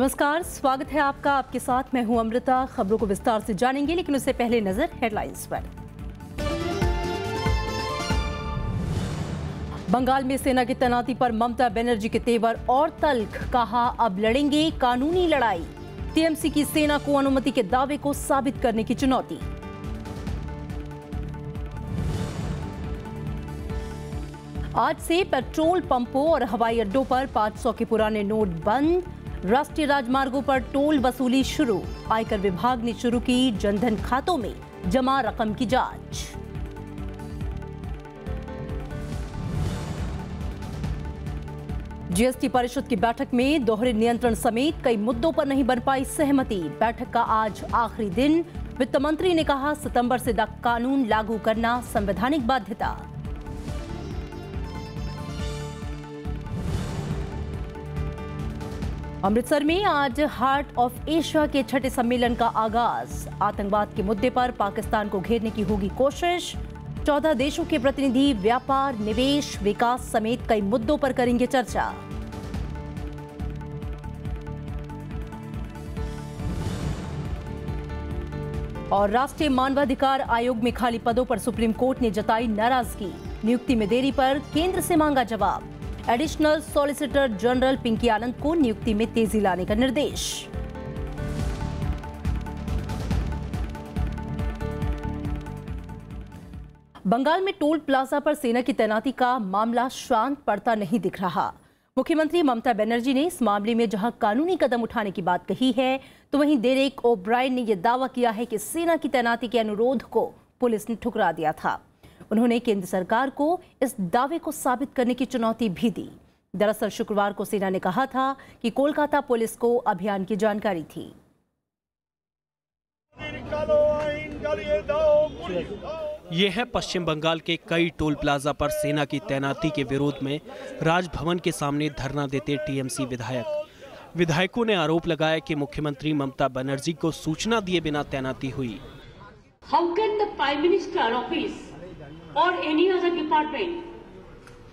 नमस्कार, स्वागत है आपका। आपके साथ मैं हूं अमृता। खबरों को विस्तार से जानेंगे, लेकिन उससे पहले नजर हेडलाइंस पर। बंगाल में सेना की तैनाती पर ममता बनर्जी के तेवर और तल्ख। कहा, अब लड़ेंगे कानूनी लड़ाई। टीएमसी की सेना को अनुमति के दावे को साबित करने की चुनौती। आज से पेट्रोल पंपों और हवाई अड्डों पर 500 के पुराने नोट बंद। राष्ट्रीय राजमार्गों पर टोल वसूली शुरू। आयकर विभाग ने शुरू की जनधन खातों में जमा रकम की जांच। जीएसटी परिषद की बैठक में दोहरे नियंत्रण समेत कई मुद्दों पर नहीं बन पाई सहमति। बैठक का आज आखिरी दिन। वित्त मंत्री ने कहा, सितंबर से कानून लागू करना संवैधानिक बाध्यता। अमृतसर में आज हार्ट ऑफ एशिया के छठे सम्मेलन का आगाज। आतंकवाद के मुद्दे पर पाकिस्तान को घेरने की होगी कोशिश। 14 देशों के प्रतिनिधि व्यापार, निवेश, विकास समेत कई मुद्दों पर करेंगे चर्चा। और राष्ट्रीय मानवाधिकार आयोग में खाली पदों पर सुप्रीम कोर्ट ने जताई नाराजगी। नियुक्ति में देरी पर केंद्र से मांगा जवाब। एडिशनल सॉलिसिटर जनरल पिंकी आनंद को नियुक्ति में तेजी लाने का निर्देश। बंगाल में टोल प्लाजा पर सेना की तैनाती का मामला शांत पड़ता नहीं दिख रहा। मुख्यमंत्री ममता बनर्जी ने इस मामले में जहां कानूनी कदम उठाने की बात कही है, तो वहीं डेरेक ओब्रायन ने यह दावा किया है कि सेना की तैनाती के अनुरोध को पुलिस ने ठुकरा दिया था। उन्होंने केंद्र सरकार को इस दावे को साबित करने की चुनौती भी दी। दरअसल शुक्रवार को सेना ने कहा था कि कोलकाता पुलिस को अभियान की जानकारी थी। यह है पश्चिम बंगाल के कई टोल प्लाजा पर सेना की तैनाती के विरोध में राजभवन के सामने धरना देते टीएमसी विधायकों ने आरोप लगाया कि मुख्यमंत्री ममता बनर्जी को सूचना दिए बिना तैनाती हुई। How can the Prime Minister office or any other department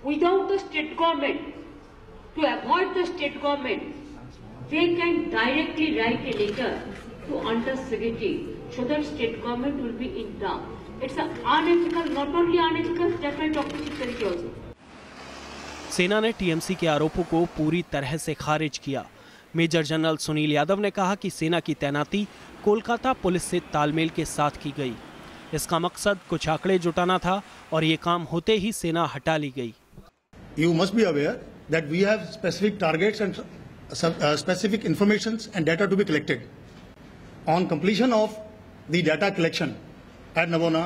without the state government, to avoid the state government, they can directly write a letter to Undersecretary so that state government will be in doubt. It's unethical, not only unethical, that might talk to security also. सेना ने TMC के आरोपों को पूरी तरह से खारिज किया। मेजर जनरल सुनील यादव ने कहा कि सेना की तैनाती कोलकाता पुलिस से तालमेल के साथ की गई। इसका मकसद कुछ आंकड़े जुटाना था और ये काम होते ही सेना हटा ली गई। You must be aware that we have specific targets and specific informations and data to be collected. On completion of the data collection at Navona,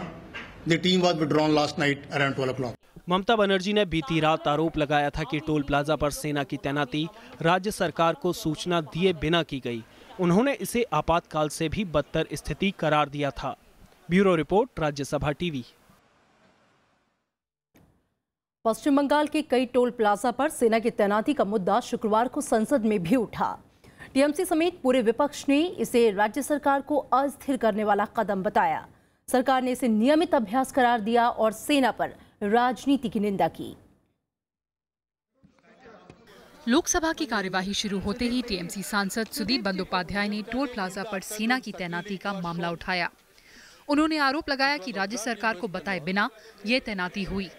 the team was withdrawn last night around 12 o'clock. Mamata Banerjee ने बीती रात आरोप लगाया था कि toll plaza पर सेना की तैनाती राज्य सरकार को सूचना दिए बिना की गई। उन्होंने इसे आपातकाल से भी बदतर स्थिति करार दिया था। Bureau report, Rajya Sabha TV. Paschim Bengal के कई टोल प्लाजा पर सेना की तैनाती का मुद्दा शुक्रवार को संसद में भी उठा। टीएमसी समेत पूरे विपक्ष ने इसे राज्य सरकार को अस्थिर करने वाला कदम बताया। सरकार ने इसे नियमित अभ्यास करार दिया और सेना पर राजनीति की निंदा की। लोकसभा की कार्यवाही शुरू होते ही टीएमसी सांसद सुदीप बंदोपाध्याय ने टोल प्लाजा पर सेना की तैनाती का मामला उठाया। उन्होंने आरोप लगाया कि राज्य सरकार को बताए बिना ये तैनाती हुई।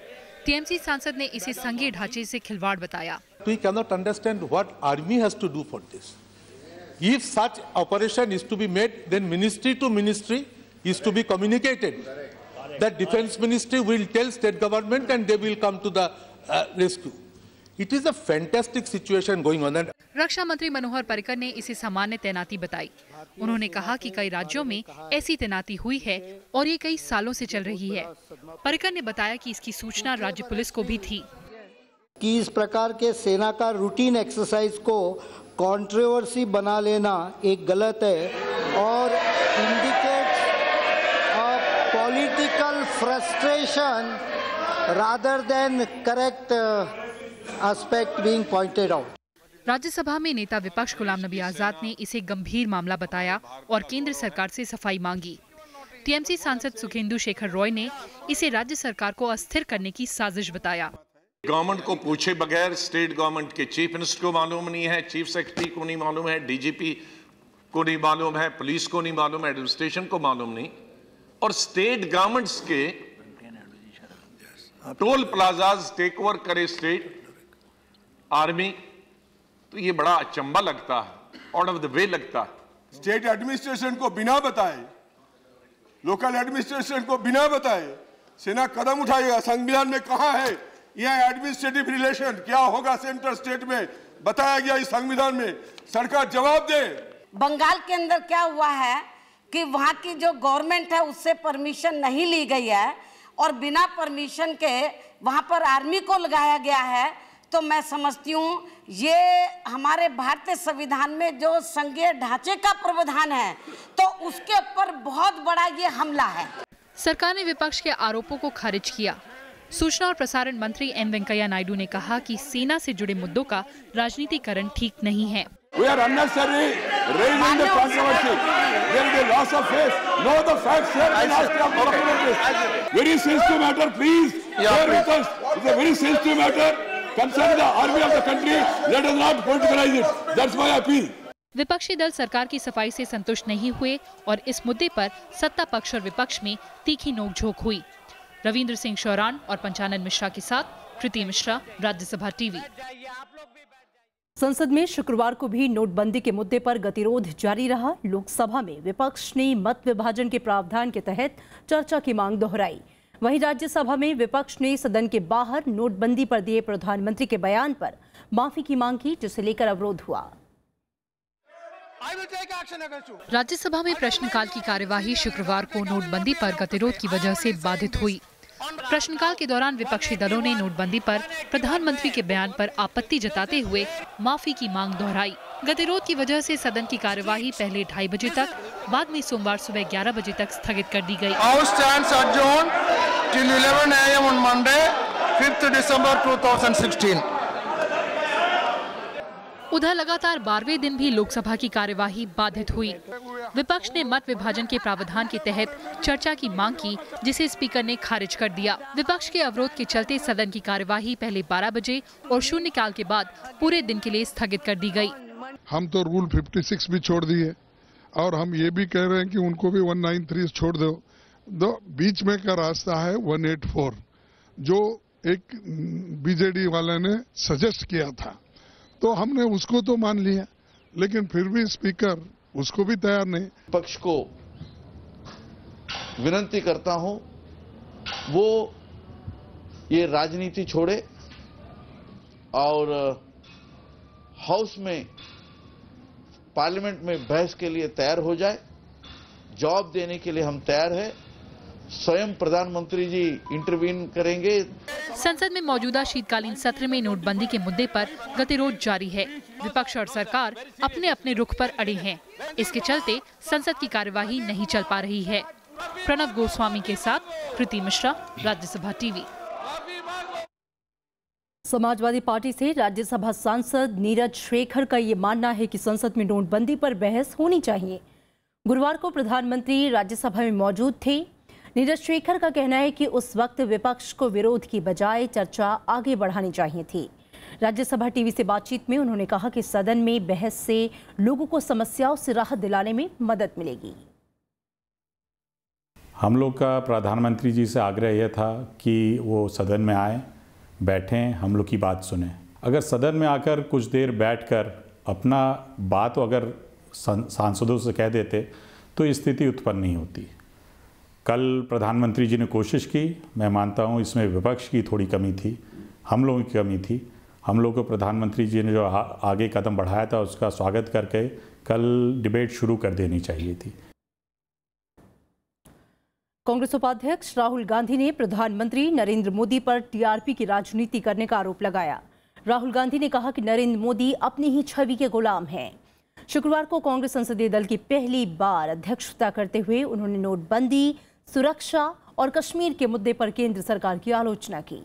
टीएमसी सांसद ने इसे संघीय ढांचे से खिलवाड़ बताया। We cannot understand what army has to do for this. If such operation is to be made, then ministry to ministry is to be communicated. That defense ministry will tell state government and they will come to the rescue. It is a fantastic situation going on. रक्षा मंत्री मनोहर पर्रिकर ने इसे सामान्य तैनाती बताई। उन्होंने कहा कि कई राज्यों में ऐसी तैनाती हुई है और ये कई सालों से चल रही है। पर्रिकर ने बताया कि इसकी सूचना राज्य पुलिस को भी थी कि इस प्रकार के सेना का रूटीन एक्सरसाइज को कंट्रोवर्सी बना लेना एक गलत है और indicates a political frustration rather than correct aspect being pointed out. Rajya Sabha में नेता विपक्ष गुलाम नबी आजाद ने इसे गंभीर मामला बताया और केंद्र सरकार से सफाई मांगी। टीएमसी सांसद सुखेंदु शेखर रॉय ने इसे राज्य सरकार को अस्थिर करने की साजिश बताया। गवर्नमेंट को पूछे बगैर स्टेट गवर्नमेंट के चीफ मिनिस्टर को मालूम नहीं है, चीफ सेक्रेटरी को नहीं मालूम है, डीजीपी को नहीं मालूम है, पुलिस को नहीं मालूम है, एडमिनिस्ट्रेशन को मालूम नहीं, और स्टेट गवर्नमेंट्स के टोल प्लाजाज टेक ओवर करे स्टेट आर्मी, तो ये बड़ा अचंभा लगता है, आउट ऑफ द वे लगता है। स्टेट एडमिनिस्ट्रेशन को बिना बताए, लोकल एडमिनिस्ट्रेशन को बिना बताए सेना कदम उठाएगा। संविधान में कहा है यह एडमिनिस्ट्रेटिव रिलेशन क्या होगा सेंटर स्टेट में, बताया गया इस संविधान में। सरकार जवाब दे। बंगाल के अंदर क्या हुआ है कि वहां की जो गवर्नमेंट है उससे परमिशन नहीं ली गई है और बिना परमिशन के वहां पर आर्मी को लगाया गया है। तो मैं समझती हूँ ये हमारे भारतीय संविधान में जो संघीय ढांचे का प्रावधान है तो उसके ऊपर बहुत बड़ा ये हमला है। सरकार ने विपक्ष के आरोपों को खारिज किया। सूचना और प्रसारण मंत्री एम वेंकैया नायडू ने कहा कि सेना से जुड़े मुद्दों का राजनीतिकरण ठीक नहीं है। We are unnecessary raising the controversy. There is a loss of faith. Know the facts here and ask them for this. Very sensitive matter, please. Bear with us. It's a very sensitive matter concerning the army of the country. Let us not politicize it. That's my appeal. विपक्षी दल सरकार की सफाई से संतुष्ट नहीं हुए और इस मुद्दे पर सत्ता पक्ष और विपक्ष में तीखी नोकझोंक हुई। रविंद्र सिंह शौरान और पंचानन मिश्रा के साथ कृति मिश्रा, राज्यसभा टीवी। संसद में शुक्रवार को भी नोटबंदी के मुद्दे पर गतिरोध जारी रहा। लोकसभा में विपक्ष ने मत विभाजन के प्रावधान के तहत चर्चा की मांग दोहराई। वहीं राज्यसभा में विपक्ष ने सदन के बाहर नोटबंदी पर दिए प्रधानमंत्री के बयान पर माफी की मांग की, जिसे लेकर अवरोध हुआ। राज्यसभा में प्रश्नकाल की कार्यवाही शुक्रवार को नोटबंदी पर गतिरोध की वजह से बाधित हुई। प्रश्नकाल के दौरान विपक्षी दलों ने नोटबंदी पर प्रधानमंत्री के बयान पर आपत्ति जताते हुए माफी की मांग दोहराई। गतिरोध की वजह से सदन की कार्यवाही पहले 2:30 बजे तक, बाद में सोमवार सुबह 11 बजे तक स्थगित कर दी गई। उधर लगातार 12वें दिन भी लोकसभा की कार्यवाही बाधित हुई। विपक्ष ने मत विभाजन के प्रावधान के तहत चर्चा की मांग की, जिसे स्पीकर ने खारिज कर दिया। विपक्ष के अवरोध के चलते सदन की कार्यवाही पहले 12 बजे और शून्यकाल के बाद पूरे दिन के लिए स्थगित कर दी गई। हम तो रूल 56 भी छोड़ दिए और हम ये भी कह रहे हैं कि उनको भी 193 छोड़ दो। बीच में का रास्ता है 184, जो एक बीजेडी वाले ने सजेस्ट किया था, तो हमने उसको तो मान लिया, लेकिन फिर भी स्पीकर उसको भी तैयार नहीं। पक्ष को विनती करता हूं वो ये राजनीति छोड़े और हाउस में, पार्लियामेंट में बहस के लिए तैयार हो जाए। जवाब देने के लिए हम तैयार हैं। स्वयं प्रधानमंत्री जी इंटरवीन करेंगे। संसद में मौजूदा शीतकालीन सत्र में नोटबंदी के मुद्दे पर गतिरोध जारी है। विपक्ष और सरकार अपने अपने रुख पर अड़े हैं। इसके चलते संसद की कार्यवाही नहीं चल पा रही है। प्रणव गोस्वामी के साथ कृति मिश्रा, राज्यसभा टीवी। समाजवादी पार्टी से राज्यसभा सांसद नीरज शेखर का ये मानना है कि संसद में नोटबंदी पर बहस होनी चाहिए। गुरुवार को प्रधानमंत्री राज्यसभा में मौजूद थे। नीरज शेखर का कहना है कि उस वक्त विपक्ष को विरोध की बजाय चर्चा आगे बढ़ानी चाहिए थी। राज्यसभा टीवी से बातचीत में उन्होंने कहा कि सदन में बहस से लोगों को समस्याओं से राहत दिलाने में मदद मिलेगी। हम लोग का प्रधानमंत्री जी से आग्रह यह था कि वो सदन में आए, बैठें, हम लोग की बात सुने। अगर सदन में आकर कुछ देर बैठकर अपना बात अगर सांसदों से कह देते तो स्थिति उत्पन्न नहीं होती। कल प्रधानमंत्री जी ने कोशिश की, मैं मानता हूँ इसमें विपक्ष की थोड़ी कमी थी, हम लोगों की कमी थी। हम लोग को प्रधानमंत्री जी ने जो आगे कदम बढ़ाया था उसका स्वागत करके कल डिबेट शुरू कर देनी चाहिए थी। कांग्रेस उपाध्यक्ष राहुल गांधी ने प्रधानमंत्री नरेंद्र मोदी पर टीआरपी की राजनीति करने का आरोप लगाया। राहुल गांधी ने कहा कि नरेंद्र मोदी अपनी ही छवि के गुलाम हैं। शुक्रवार को कांग्रेस संसदीय दल की पहली बार अध्यक्षता करते हुए उन्होंने नोटबंदी, सुरक्षा और कश्मीर के मुद्दे पर केंद्र सरकार की आलोचना की।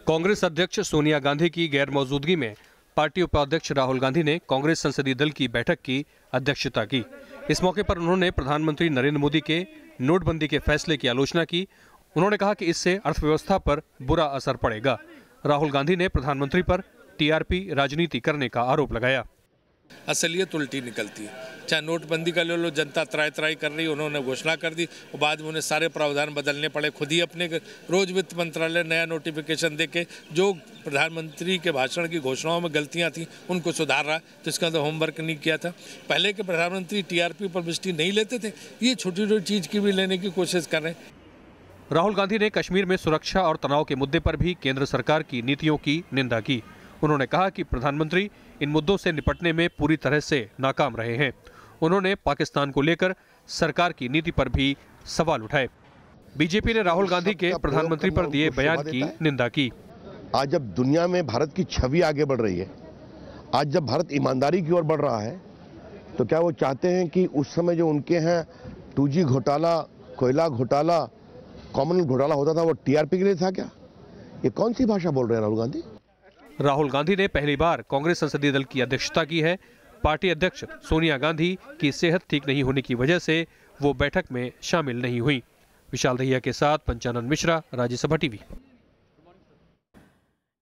कांग्रेस अध्यक्ष सोनिया गांधी की गैर मौजूदगी में पार्टी उपाध्यक्ष राहुल गांधी ने कांग्रेस संसदीय दल की बैठक की अध्यक्षता की। इस मौके पर उन्होंने प्रधानमंत्री नरेंद्र मोदी के नोटबंदी के फैसले की आलोचना की उन्होंने कहा कि इससे अर्थव्यवस्था पर बुरा असर पड़ेगा। राहुल गांधी ने प्रधानमंत्री पर टीआरपी राजनीति करने का आरोप लगाया। असलियत उल्टी निकलती है। चाहे नोटबंदी का ले लो, जनता त्राई कर रही, उन्होंने घोषणा कर दी और बाद में उन्हें सारे प्रावधान बदलने पड़े। खुद ही अपने रोज वित्त मंत्रालय नया नोटिफिकेशन देके जो प्रधानमंत्री के भाषण की घोषणाओं में गलतियां थी उनको सुधार रहा, तो इसका तो होमवर्क नहीं किया था। पहले के प्रधानमंत्री टीआरपी पर दृष्टि नहीं लेते थे, ये छोटी छोटी चीज की भी लेने की कोशिश कर रहे हैं। राहुल गांधी ने कश्मीर में सुरक्षा और तनाव के मुद्दे पर भी केंद्र सरकार की नीतियों की निंदा की। उन्होंने कहा कि प्रधानमंत्री इन मुद्दों से निपटने में पूरी तरह से नाकाम रहे हैं। उन्होंने पाकिस्तान को लेकर सरकार की नीति पर भी सवाल उठाए। बीजेपी ने राहुल गांधी के प्रधानमंत्री पर दिए बयान की निंदा की। आज जब दुनिया में भारत की छवि आगे बढ़ रही है, आज जब भारत ईमानदारी की ओर बढ़ रहा है, तो क्या वो चाहते हैं कि उस समय जो उनके यहाँ 2G घोटाला, कोयला घोटाला, कॉमनवेल्थ घोटाला होता था, वो टीआरपी के लिए था क्या? ये कौन सी भाषा बोल रहे हैं राहुल गांधी? राहुल गांधी ने पहली बार कांग्रेस संसदीय दल की अध्यक्षता की है। पार्टी अध्यक्ष सोनिया गांधी की सेहत ठीक नहीं होने की वजह से वो बैठक में शामिल नहीं हुई। विशाल दहिया के साथ पंचानन मिश्रा, राज्यसभा टीवी।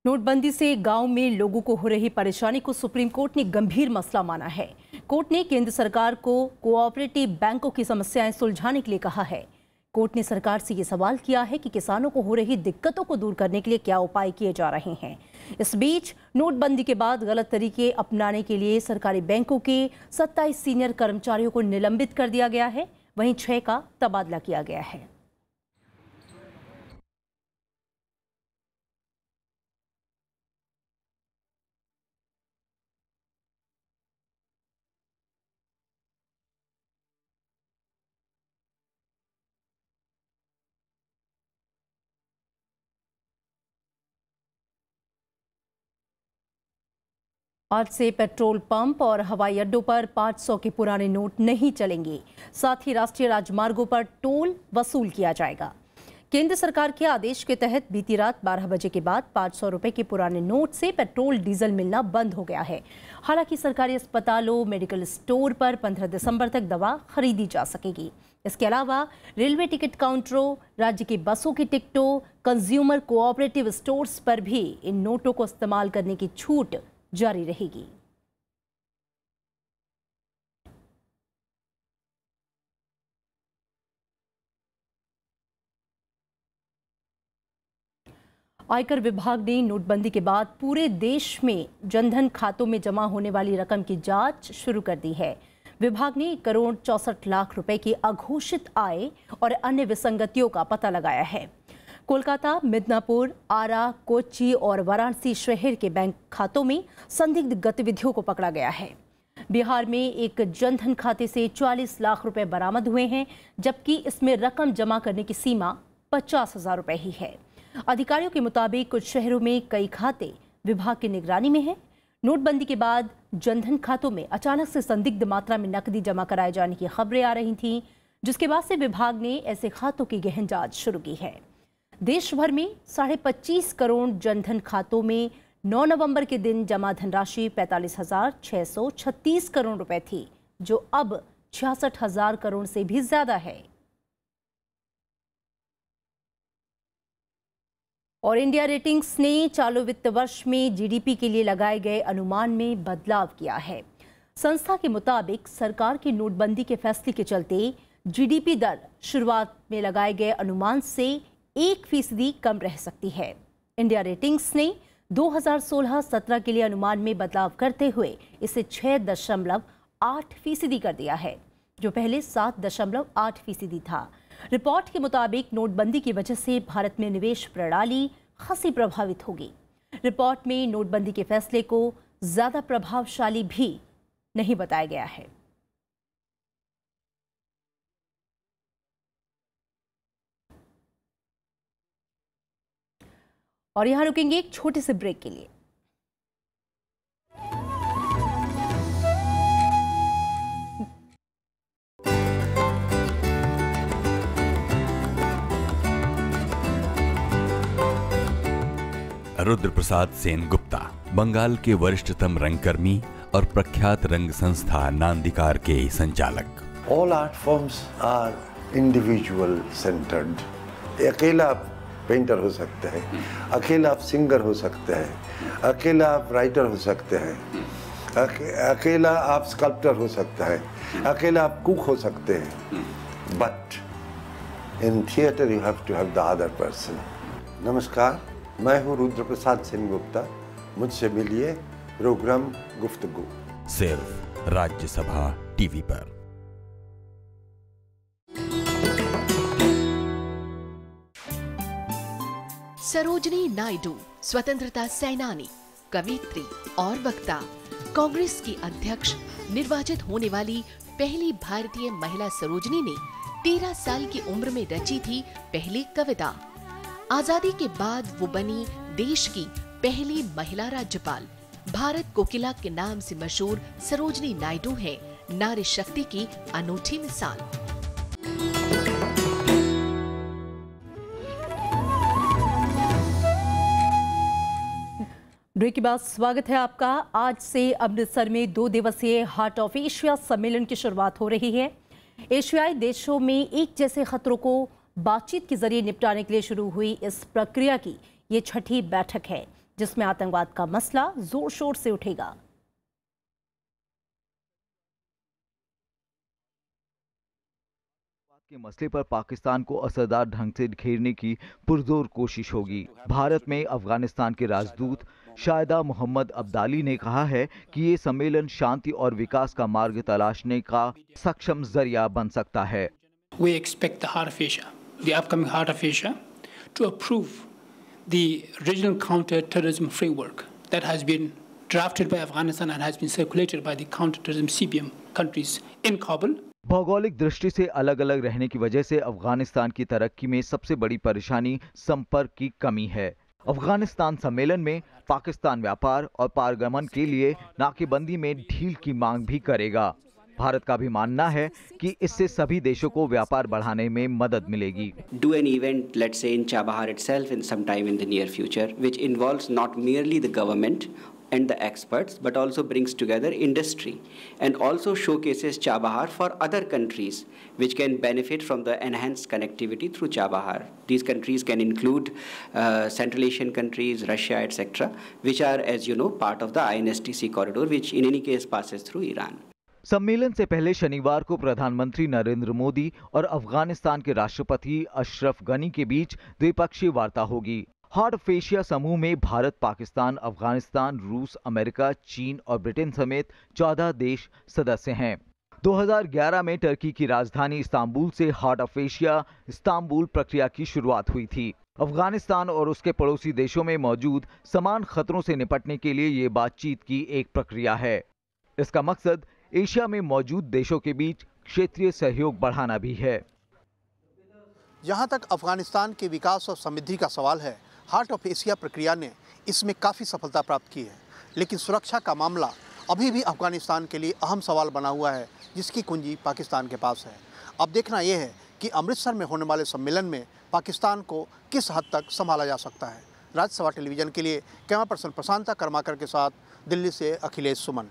नोटबंदी से गांव में लोगों को हो रही परेशानी को सुप्रीम कोर्ट ने गंभीर मसला माना है। कोर्ट ने केंद्र सरकार को कोऑपरेटिव बैंकों की समस्याएं सुलझाने के लिए कहा है। कोर्ट ने सरकार से ये सवाल किया है कि किसानों को हो रही दिक्कतों को दूर करने के लिए क्या उपाय किए जा रहे हैं। इस बीच नोटबंदी के बाद गलत तरीके अपनाने के लिए सरकारी बैंकों के 27 सीनियर कर्मचारियों को निलंबित कर दिया गया है, वहीं 6 का तबादला किया गया है। आज से पेट्रोल पंप और हवाई अड्डों पर 500 के पुराने नोट नहीं चलेंगे। साथ ही राष्ट्रीय राजमार्गों पर टोल वसूल किया जाएगा। केंद्र सरकार के आदेश के तहत बीती रात 12 बजे के बाद 500 रुपए के पुराने नोट से पेट्रोल डीजल मिलना बंद हो गया है। हालांकि सरकारी अस्पतालों, मेडिकल स्टोर पर 15 दिसंबर तक दवा खरीदी जा सकेगी। इसके अलावा रेलवे टिकट काउंटरों, राज्य की बसों की टिकटों, कंज्यूमर कोऑपरेटिव स्टोर्स पर भी इन नोटों को इस्तेमाल करने की छूट जारी रहेगी। आयकर विभाग ने नोटबंदी के बाद पूरे देश में जनधन खातों में जमा होने वाली रकम की जांच शुरू कर दी है। विभाग ने 1 करोड़ 64 लाख रुपए की अघोषित आय और अन्य विसंगतियों का पता लगाया है। कोलकाता, मिदनापुर, आरा, कोच्चि और वाराणसी शहर के बैंक खातों में संदिग्ध गतिविधियों को पकड़ा गया है। बिहार में एक जनधन खाते से 40 लाख रुपए बरामद हुए हैं, जबकि इसमें रकम जमा करने की सीमा 50,000 रुपए ही है। अधिकारियों के मुताबिक कुछ शहरों में कई खाते विभाग की निगरानी में हैं। नोटबंदी के बाद जनधन खातों में अचानक से संदिग्ध मात्रा में नकदी जमा कराए जाने की खबरें आ रही थीं, जिसके बाद से विभाग ने ऐसे खातों की गहन जांच शुरू की है। देश भर में 25.5 करोड़ जनधन खातों में 9 नवंबर के दिन जमा धनराशि 45,636 करोड़ रुपए थी, जो अब 66,000 करोड़ से भी ज्यादा है। और इंडिया रेटिंग्स ने चालू वित्त वर्ष में जीडीपी के लिए लगाए गए अनुमान में बदलाव किया है। संस्था के मुताबिक सरकार की नोटबंदी के फैसले के चलते जीडीपी दर शुरुआत में लगाए गए अनुमान से 1% कम रह सकती है। इंडिया रेटिंग्स ने 2016-17 के लिए अनुमान में बदलाव करते हुए इसे 6.8% कर दिया है, जो पहले 7.8% था। रिपोर्ट के मुताबिक नोटबंदी की वजह से भारत में निवेश प्रणाली खासी प्रभावित होगी। रिपोर्ट में नोटबंदी के फैसले को ज्यादा प्रभावशाली भी नहीं बताया गया है। और यहां रुकेंगे एक छोटे से ब्रेक के लिए। रुद्र प्रसाद सेन गुप्ता बंगाल के वरिष्ठतम रंगकर्मी और प्रख्यात रंग संस्था नांदिकार के संचालक। All art forms are individual centered. अकेला आप पेंटर हो सकते हैं, अकेला आप सिंगर हो सकते हैं, अकेला आप राइटर हो सकते हैं, अकेला आप स्कल्प्टर हो सकता है, अकेला आप कुक हो सकते हैं, but in theatre you have to have the other person. नमस्कार, मैं हूँ रुद्र प्रसाद सेनगुप्ता, मुझसे मिलिए प्रोग्राम गुफ्तगू सिर्फ राज्यसभा टीवी पर। सरोजनी नायडू स्वतंत्रता सेनानी, कवयित्री और वक्ता, कांग्रेस की अध्यक्ष निर्वाचित होने वाली पहली भारतीय महिला सरोजनी ने 13 साल की उम्र में रची थी पहली कविता। आजादी के बाद वो बनी देश की पहली महिला राज्यपाल। भारत कोकिला के नाम से मशहूर सरोजनी नायडू हैं नारी शक्ति की अनूठी मिसाल। ब्रेक के बाद स्वागत है आपका। आज से अमृतसर में 2 दिवसीय हार्ट ऑफ एशिया सम्मेलन की शुरुआत हो रही है। एशियाई देशों में एक जैसे खतरों को बातचीत के जरिए निपटाने के लिए शुरू हुई इस प्रक्रिया की ये 6ठी बैठक है, जिसमें आतंकवाद का मसला जोर शोर से उठेगा। के मसले पर पाकिस्तान को असरदार ढंग से घेरने की पुरजोर कोशिश होगी। भारत में अफगानिस्तान के राजदूत शाहिदा मोहम्मद अब्दाली ने कहा है कि ये सम्मेलन शांति और विकास का मार्ग तलाशने का सक्षम जरिया बन सकता है। We expect the Heart of Asia, the upcoming Heart of Asia, to approve the regional counter-terrorism framework that has been drafted by Afghanistan and has been circulated by the counter-terrorism CBM countries in Kabul. भौगोलिक दृष्टि से अलग अलग रहने की वजह से अफगानिस्तान की तरक्की में सबसे बड़ी परेशानी संपर्क की कमी है। अफगानिस्तान सम्मेलन में पाकिस्तान व्यापार और पारगमन के लिए नाकेबंदी में ढील की मांग भी करेगा। भारत का भी मानना है कि इससे सभी देशों को व्यापार बढ़ाने में मदद मिलेगी। Do an event, let's say in Chabahar itself, in some time in the near future, which involves not merely the government and the experts, but also brings together industry and also showcases Chabahar for other countries which can benefit from the enhanced connectivity through Chabahar. These countries can include Central Asian countries, Russia, etc., which are, as you know, part of the INSTC corridor, which in any case passes through Iran. सम्मेलन से पहले शनिवार को प्रधानमंत्री नरेंद्र मोदी और अफगानिस्तान के राष्ट्रपति अशरफ गनी के बीच द्विपक्षीय वार्ता होगी। हार्ट ऑफ एशिया समूह में भारत, पाकिस्तान, अफगानिस्तान, रूस, अमेरिका, चीन और ब्रिटेन समेत 14 देश सदस्य हैं। 2011 में टर्की की राजधानी इस्तांबुल से हार्ट ऑफ एशिया इस्तांबुल प्रक्रिया की शुरुआत हुई थी। अफगानिस्तान और उसके पड़ोसी देशों में मौजूद समान खतरों से निपटने के लिए ये बातचीत की एक प्रक्रिया है। इसका मकसद एशिया में मौजूद देशों के बीच क्षेत्रीय सहयोग बढ़ाना भी है। जहां तक अफगानिस्तान के विकास और समृद्धि का सवाल है, हार्ट ऑफ एशिया प्रक्रिया ने इसमें काफ़ी सफलता प्राप्त की है, लेकिन सुरक्षा का मामला अभी भी अफगानिस्तान के लिए अहम सवाल बना हुआ है, जिसकी कुंजी पाकिस्तान के पास है। अब देखना यह है कि अमृतसर में होने वाले सम्मेलन में पाकिस्तान को किस हद तक संभाला जा सकता है। राज्यसभा टेलीविजन के लिए कैमरा पर्सन प्रशांता कर्माकर के साथ दिल्ली से अखिलेश सुमन।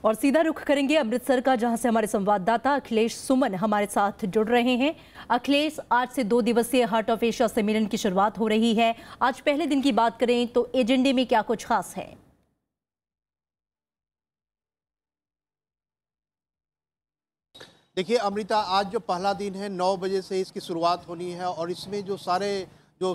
और सीधा रुख करेंगे अमृतसर का, जहां से हमारे संवाददाता अखिलेश सुमन हमारे साथ जुड़ रहे हैं। अखिलेश, आज से 2 दिवसीय हार्ट ऑफ एशिया सम्मेलन की शुरुआत हो रही है। आज पहले दिन की बात करें तो एजेंडे में क्या कुछ खास है? देखिए अमृता, आज जो पहला दिन है 9 बजे से इसकी शुरुआत होनी है और इसमें जो सारे जो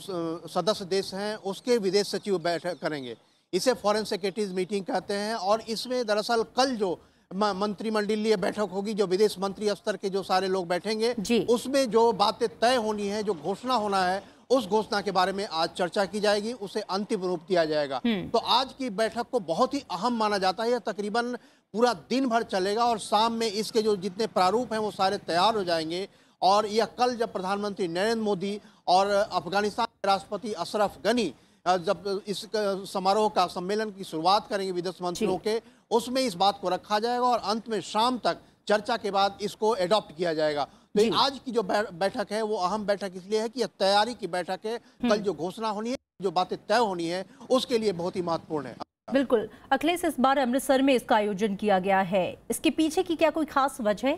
सदस्य देश हैं उसके विदेश सचिव बैठक करेंगे। इसे फॉरेन सेक्रेटरीज मीटिंग कहते हैं और इसमें दरअसल कल जो मंत्रिमंडलीय बैठक होगी, जो विदेश मंत्री स्तर के जो सारे लोग बैठेंगे, उसमें जो बातें तय होनी है, जो घोषणा होना है, उस घोषणा के बारे में आज चर्चा की जाएगी, उसे अंतिम रूप दिया जाएगा। तो आज की बैठक को बहुत ही अहम माना जाता है। यह तकरीबन पूरा दिन भर चलेगा और शाम में इसके जो जितने प्रारूप हैं वो सारे तैयार हो जाएंगे। और यह कल जब प्रधानमंत्री नरेंद्र मोदी और अफगानिस्तान के राष्ट्रपति अशरफ गनी जब इस समारोह का सम्मेलन की शुरुआत करेंगे विदेश मंत्रियों के, उसमें इस बात को रखा जाएगा और अंत में शाम तक चर्चा के बाद इसको एडॉप्ट किया जाएगा। तो आज की जो बैठक है वो अहम बैठक इसलिए है कि यह तैयारी की बैठक है। कल जो घोषणा होनी है, जो बातें तय होनी है, उसके लिए बहुत ही महत्वपूर्ण है। बिल्कुल अखिलेश, इस बार अमृतसर में इसका आयोजन किया गया है, इसके पीछे की क्या कोई खास वजह है?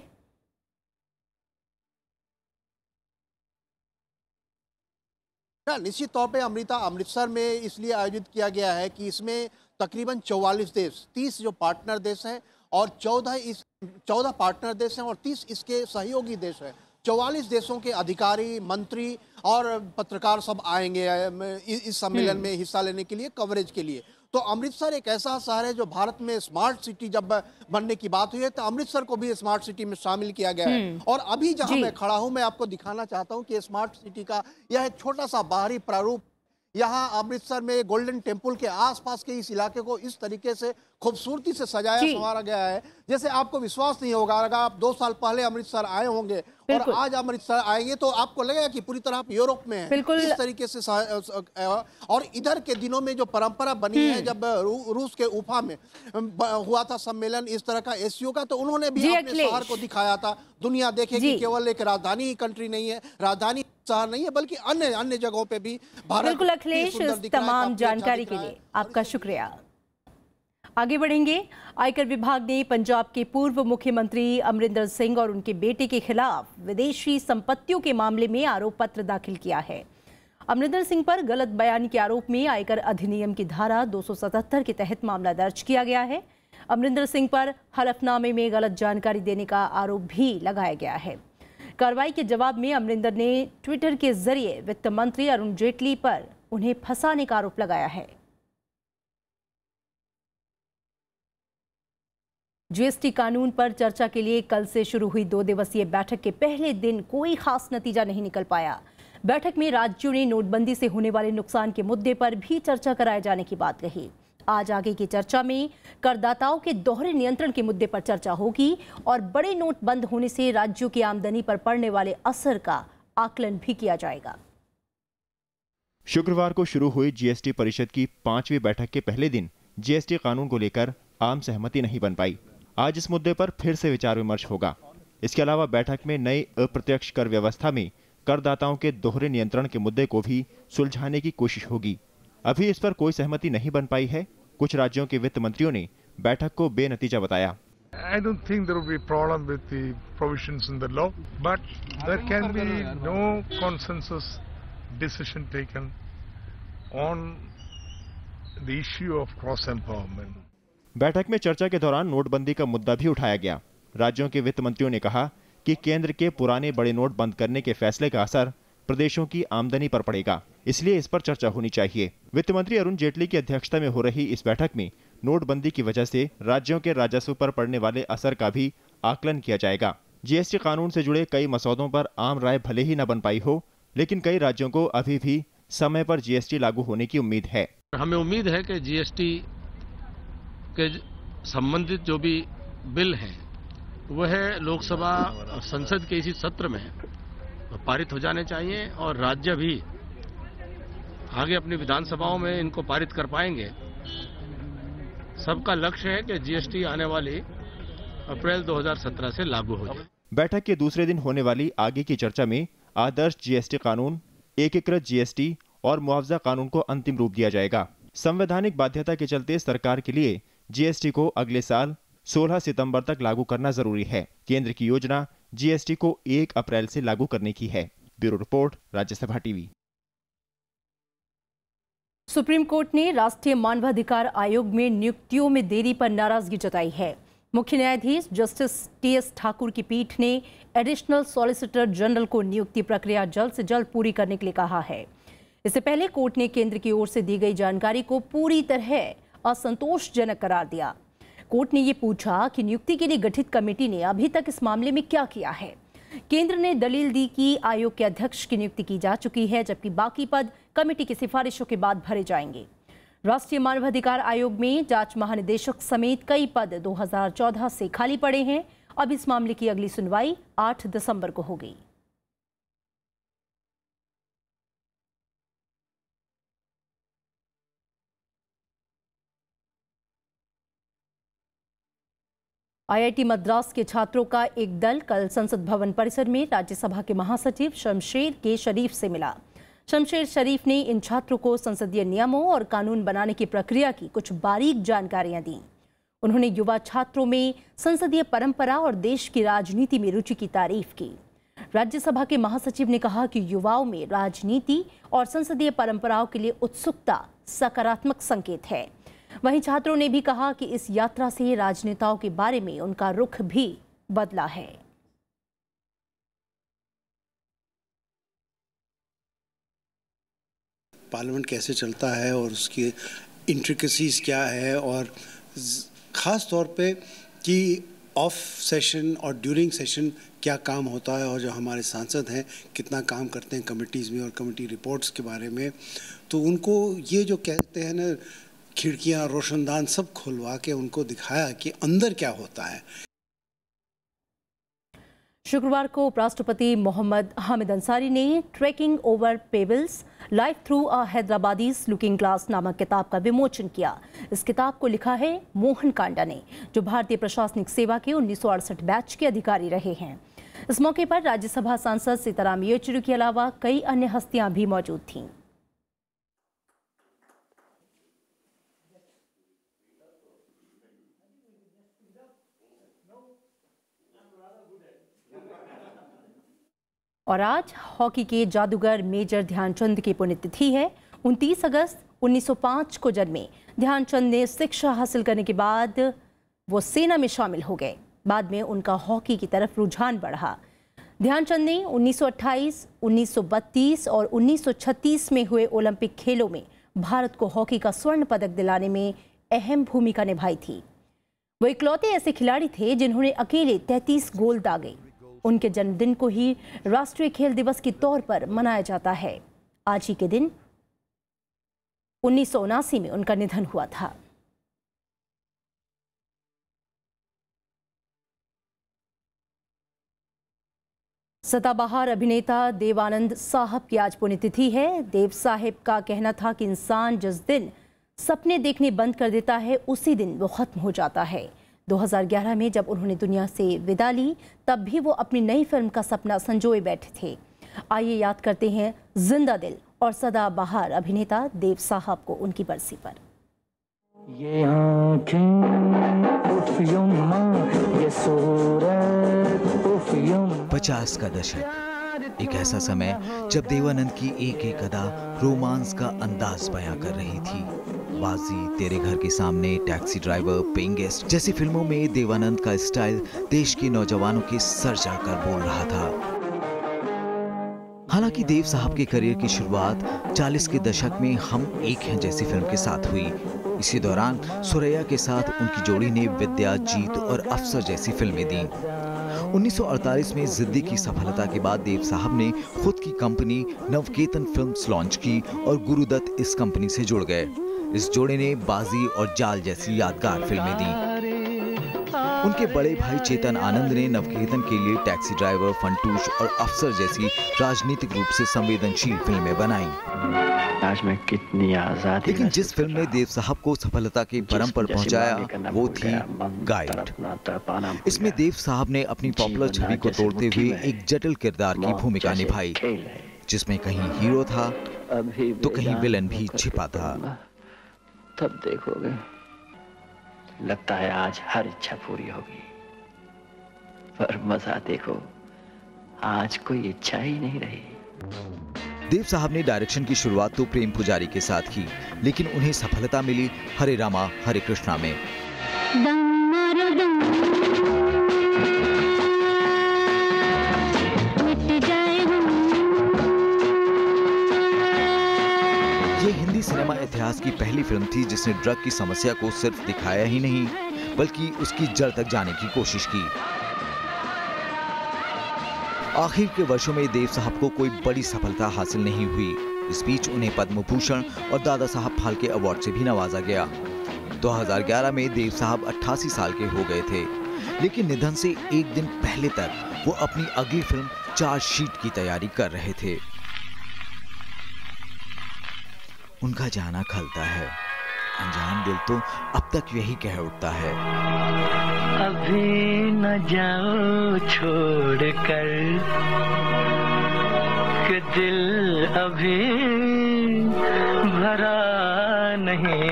निश्चित तौर पे अमृता अमृतसर में इसलिए आयोजित किया गया है कि इसमें तकरीबन 44 देश, 30 जो पार्टनर देश हैं और 14 पार्टनर देश हैं और 30 इसके सहयोगी देश हैं। 44 देशों के अधिकारी, मंत्री और पत्रकार सब आएंगे इस सम्मेलन में हिस्सा लेने के लिए, कवरेज के लिए। तो अमृतसर एक ऐसा शहर है जो भारत में स्मार्ट सिटी जब बनने की बात हुई है तो अमृतसर को भी स्मार्ट सिटी में शामिल किया गया है। और अभी जहां मैं खड़ा हूं, मैं आपको दिखाना चाहता हूं कि स्मार्ट सिटी का यह एक छोटा सा बाहरी प्रारूप यहाँ अमृतसर में गोल्डन टेम्पल के आसपास के इस इलाके को इस तरीके से खूबसूरती से सजाया संवारा गया है, जैसे आपको विश्वास नहीं होगा। अगर आप 2 साल पहले अमृतसर आए होंगे और आज अमृतसर आएंगे तो आपको लगेगा कि पूरी तरह आप यूरोप में हैं। इस तरीके से और इधर के दिनों में जो परंपरा बनी है, जब रूस के उफा में हुआ था सम्मेलन इस तरह का एससीओ का, तो उन्होंने भी अपने शहर को दिखाया था। दुनिया देखेगी केवल एक राजधानी कंट्री नहीं है, राजधानी शहर नहीं है, बल्कि अन्य जगहों पे भी भारत। बिल्कुल अखिलेश, इस तमाम जानकारी के लिए आपका शुक्रिया। आगे बढ़ेंगे। आयकर विभाग ने पंजाब के पूर्व मुख्यमंत्री अमरिंदर सिंह और उनके बेटे के खिलाफ विदेशी संपत्तियों के मामले में आरोप पत्र दाखिल किया है। अमरिंदर सिंह पर गलत बयान के आरोप में आयकर अधिनियम की धारा 277 के तहत मामला दर्ज किया गया है। अमरिंदर सिंह पर हलफनामे में गलत जानकारी देने का आरोप भी लगाया गया है। कार्रवाई के जवाब में अमरिंदर ने ट्विटर के जरिए वित्त मंत्री अरुण जेटली पर उन्हें फंसाने का आरोप लगाया है। जीएसटी कानून पर चर्चा के लिए कल से शुरू हुई 2 दिवसीय बैठक के पहले दिन कोई खास नतीजा नहीं निकल पाया। बैठक में राज्यों ने नोटबंदी से होने वाले नुकसान के मुद्दे पर भी चर्चा कराए जाने की बात कही। आज आगे की चर्चा में करदाताओं के दोहरे नियंत्रण के मुद्दे पर चर्चा होगी और बड़े नोट बंद होने से राज्यों की आमदनी पर पड़ने वाले असर का आकलन भी किया जाएगा। शुक्रवार को शुरू हुई जीएसटी परिषद की 5वीं बैठक के पहले दिन जीएसटी कानून को लेकर आम सहमति नहीं बन पाई। आज इस मुद्दे पर फिर से विचार विमर्श होगा। इसके अलावा बैठक में नई अप्रत्यक्ष कर व्यवस्था में करदाताओं के दोहरे नियंत्रण के मुद्दे को भी सुलझाने की कोशिश होगी। अभी इस पर कोई सहमति नहीं बन पाई है। कुछ राज्यों के वित्त मंत्रियों ने बैठक को बेनतीजा बताया। I don't think there will be a problem with the provisions in the law, but there can be no consensus decision taken on the issue of cross empowerment. बैठक में चर्चा के दौरान नोटबंदी का मुद्दा भी उठाया गया। राज्यों के वित्त मंत्रियों ने कहा कि केंद्र के पुराने बड़े नोट बंद करने के फैसले का असर प्रदेशों की आमदनी पर पड़ेगा, इसलिए इस पर चर्चा होनी चाहिए। वित्त मंत्री अरुण जेटली की अध्यक्षता में हो रही इस बैठक में नोटबंदी की वजह से राज्यों के राजस्व पर पड़ने वाले असर का भी आकलन किया जाएगा। जीएसटी कानून से जुड़े कई मसौदों पर आम राय भले ही न बन पाई हो, लेकिन कई राज्यों को अभी भी समय पर जीएसटी लागू होने की उम्मीद है। हमें उम्मीद है कि जीएसटी के संबंधित जो भी बिल हैं वह लोकसभा संसद के इसी सत्र में पारित हो जाने चाहिए और राज्य भी आगे अपनी विधानसभाओं में इनको पारित कर पाएंगे। सबका लक्ष्य है कि जीएसटी आने वाली अप्रैल 2017 से लागू हो जाए। बैठक के दूसरे दिन होने वाली आगे की चर्चा में आदर्श जीएसटी कानून, एकीकृत जीएसटी और मुआवजा कानून को अंतिम रूप दिया जाएगा। संवैधानिक बाध्यता के चलते सरकार के लिए जीएसटी को अगले साल 16 सितंबर तक लागू करना जरूरी है। केंद्र की योजना जीएसटी को 1 अप्रैल से लागू करने की है। Bureau report, Rajya Sabha TV. Supreme court ने राष्ट्रीय मानवाधिकार आयोग में नियुक्तियों में देरी पर नाराजगी जताई है। मुख्य न्यायाधीश जस्टिस टीएस ठाकुर की पीठ ने एडिशनल सॉलिसिटर जनरल को नियुक्ति प्रक्रिया जल्द से जल्द पूरी करने के लिए कहा है। इससे पहले कोर्ट ने केंद्र की ओर से दी गई जानकारी को पूरी तरह असंतोषजनक करार दिया। कोर्ट ने ये पूछा कि नियुक्ति के लिए गठित कमेटी ने अभी तक इस मामले में क्या किया है। केंद्र ने दलील दी कि आयोग के अध्यक्ष की नियुक्ति की जा चुकी है, जबकि बाकी पद कमेटी की सिफारिशों के बाद भरे जाएंगे। राष्ट्रीय मानवाधिकार आयोग में जांच महानिदेशक समेत कई पद 2014 से खाली पड़े हैं। अब इस मामले की अगली सुनवाई 8 दिसंबर को होगी। आईआईटी मद्रास के छात्रों का एक दल कल संसद भवन परिसर में राज्यसभा के महासचिव शमशेर के शरीफ से मिला। शमशेर शरीफ ने इन छात्रों को संसदीय नियमों और कानून बनाने की प्रक्रिया की कुछ बारीक जानकारियां दी। उन्होंने युवा छात्रों में संसदीय परंपरा और देश की राजनीति में रुचि की तारीफ की। राज्यसभा के महासचिव ने कहा कि युवाओं में राजनीति और संसदीय परंपराओं के लिए उत्सुकता सकारात्मक संकेत है। वहीं छात्रों ने भी कहा कि इस यात्रा से राजनेताओं के बारे में उनका रुख भी बदला है। पार्लियामेंट कैसे चलता है और उसकी इंट्रिकेसीज क्या है, और ख़ास तौर पे कि ऑफ सेशन और ड्यूरिंग सेशन क्या काम होता है, और जो हमारे सांसद हैं कितना काम करते हैं कमिटीज़ में और कमेटी रिपोर्ट्स के बारे में। तो उनको ये जो कहते हैं ना, खिड़कियाँ रोशनदान सब खुलवा के उनको दिखाया कि अंदर क्या होता है। शुक्रवार को उपराष्ट्रपति मोहम्मद हामिद अंसारी ने trekking over pebbles life through a Hyderabadi's looking glass नामक किताब का विमोचन किया। इस किताब को लिखा है मोहन कांडा ने, जो भारतीय प्रशासनिक सेवा के 1968 बैच के अधिकारी रहे हैं। इस मौके पर राज्यसभा सांसद सीताराम येचुरी के अलावा कई अन्य हस्तियां भी मौजूद थीं। और आज हॉकी के जादूगर मेजर ध्यानचंद की पुण्यतिथि है। 29 अगस्त 1905 को जन्मे ध्यानचंद ने शिक्षा हासिल करने के बाद वो सेना में शामिल हो गए। बाद में उनका हॉकी की तरफ रुझान बढ़ा। ध्यानचंद ने 1928, 1932 और 1936 में हुए ओलंपिक खेलों में भारत को हॉकी का स्वर्ण पदक दिलाने में अहम भूमिका निभाई थी। वो इकलौते ऐसे खिलाड़ी थे जिन्होंने अकेले 33 गोल दागे। उनके जन्मदिन को ही राष्ट्रीय खेल दिवस के तौर पर मनाया जाता है। आज ही के दिन 1979 में उनका निधन हुआ था। सदाबहार अभिनेता देव आनंद साहब की आज पुण्यतिथि है। देव साहब का कहना था कि इंसान जिस दिन सपने देखने बंद कर देता है, उसी दिन वो खत्म हो जाता है। 2011 में जब उन्होंने दुनिया से विदा ली, तब भी वो अपनी नई फिल्म का सपना संजोए बैठे थे। आइए याद करते हैं जिंदा दिल और सदाबहार अभिनेता देव साहब को उनकी बरसी पर। ये आँखें उफ यम्मा, ये सूरत उफ यम्मा। 50 का दशक, एक ऐसा समय जब देवानंद की एक एक अदा रोमांस का अंदाज बयां कर रही थी। बाजी, तेरे घर के सामने, टैक्सी ड्राइवर, पेइंग गेस्ट जैसी फिल्मों में देवानंद का स्टाइल देश के नौजवानों के सर जाकर बोल रहा था। हालांकि देव साहब के करियर की शुरुआत 40 के दशक में हम एक हैं जैसी फिल्म के साथ हुई। इसी दौरान सुरैया के साथ उनकी जोड़ी ने विद्या, जीत और अफसर जैसी फिल्में दी। 1948 में जिद्दी की सफलता के बाद देव साहब ने खुद की कंपनी नवकेतन फिल्म्स लॉन्च की और गुरुदत्त इस कंपनी से जुड़ गए। इस जोड़े ने बाजी और जाल जैसी यादगार फिल्में दी। उनके बड़े भाई चेतन आनंद ने नवकेतन के लिए टैक्सी ड्राइवर, फंटूश और अफसर जैसी राजनीतिक रूप से संवेदनशील फिल्में बनाई। आज मैं कितनी आजादी। लेकिन जिस फिल्म ने देव साहब को सफलता के परम पर पहुंचाया वो थी गाइड। इसमें देव साहब ने अपनी पॉपुलर छवि को तोड़ते हुए एक जटिल किरदार की भूमिका निभाई, जिसमें कहीं हीरो था तो कहीं विलन भी छिपा था। तब देखोगे, लगता है आज हर इच्छा पूरी होगी, पर मजा देखो, आज कोई इच्छा ही नहीं रही। देव साहब ने डायरेक्शन की शुरुआत तो प्रेम पुजारी के साथ की, लेकिन उन्हें सफलता मिली हरे रामा हरे कृष्णा में। ये हिंदी सिनेमा इतिहास की पहली फिल्म थी जिसने ड्रग की समस्या को सिर्फ दिखाया ही नहीं, बल्कि उसकी जड़ तक जाने की कोशिश की। आखिर के वर्षों में देव साहब को कोई बड़ी सफलता हासिल नहीं हुई। इस बीच उन्हें पद्म भूषण और दादा साहब फाल्के अवार्ड से भी नवाजा गया। 2011 में देव साहब 88 साल के हो गए थे, लेकिन निधन से एक दिन पहले तक वो अपनी अगली फिल्म चार्जशीट की तैयारी कर रहे थे। उनका जाना खलता है, अनजान दिल तो अब तक यही कह उठता है, अभी न जाओ छोड़कर कि दिल अभी भरा नहीं।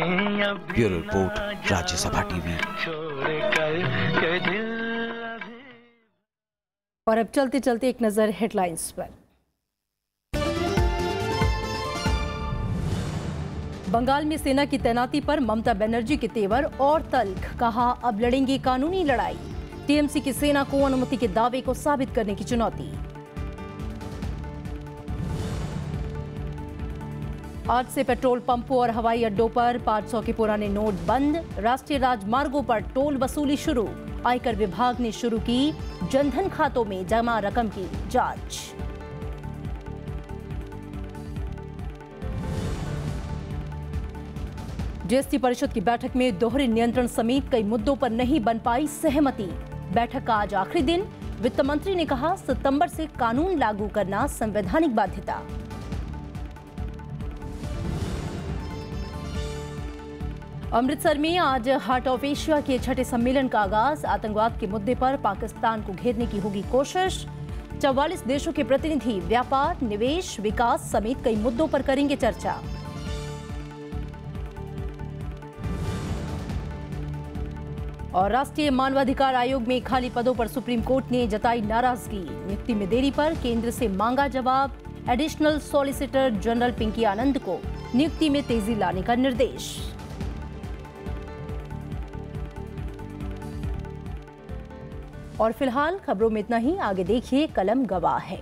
Bureau report, Rajya Sabha TV. छोड़कर कि दिल और अब चलते चलते एक नजर हेडलाइंस पर। बंगाल में सेना की तैनाती पर ममता बनर्जी के तेवर और तल्ख, कहा अब लड़ेंगे कानूनी लड़ाई। टीएमसी की सेना को अनुमति के दावे को साबित करने की चुनौती। आज से पेट्रोल पंपों और हवाई अड्डों पर 500 के पुराने नोट बंद। राष्ट्रीय राजमार्गों पर टोल वसूली शुरू। आयकर विभाग ने शुरू की जनधन खातों में जमा रकम की जांच। जीएसटी परिषद की बैठक में दोहरे नियंत्रण समेत कई मुद्दों पर नहीं बन पाई सहमति। बैठक का आज आखिरी दिन। वित्त मंत्री ने कहा, सितंबर से कानून लागू करना संवैधानिक बाध्यता। अमृतसर में आज हार्ट ऑफ एशिया के छठे सम्मेलन का आगाज। आतंकवाद के मुद्दे पर पाकिस्तान को घेरने की होगी कोशिश। 44 देशों के प्रतिनिधि व्यापार, निवेश, विकास समेत कई मुद्दों पर करेंगे चर्चा। और राष्ट्रीय मानवाधिकार आयोग में खाली पदों पर सुप्रीम कोर्ट ने जताई नाराजगी। नियुक्ति में देरी पर केंद्र से मांगा जवाब। एडिशनल सॉलिसिटर जनरल पिंकी आनंद को नियुक्ति में तेजी लाने का निर्देश। और फिलहाल खबरों में इतना ही। आगे देखिए कलम गवाह है।